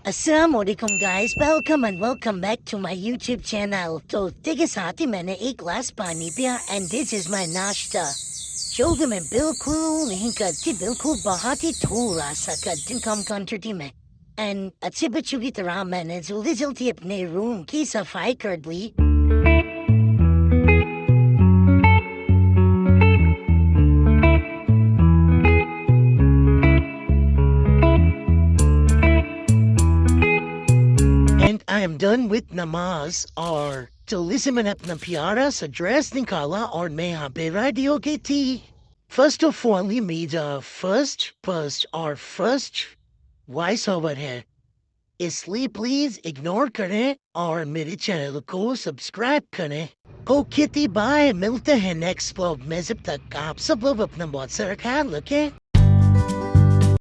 Assalamualaikum guys, welcome and welcome back to my YouTube channel. तो देखिए साथ ही मैंने एक गिलास पानी पिया and this is my नाश्ता जो कि मैं बिल्कुल नहीं करती, बिल्कुल बहुत ही थोड़ा सा करती हूँ कम क्वांटिटी में। and अच्छे बच्चों की तरह मैंने जल्दी जल्दी अपने रूम की सफाई कर ली। I am done with namaz और जल्दी से मैंने अपना प्यारा सा ड्रेस निकाला और मैं यहाँ पे रेडी हो गई थी। फर्स्ट ऑफ ऑल ये मेरा फर्स्ट वॉइस ओवर है, इसलिए प्लीज इग्नोर करें और मेरे चैनल को सब्सक्राइब करें। ओके बाय, मिलते हैं नेक्स्ट व्लॉग में। जब तक आप सब लोग अपना बहुत सारा ख्याल रखें।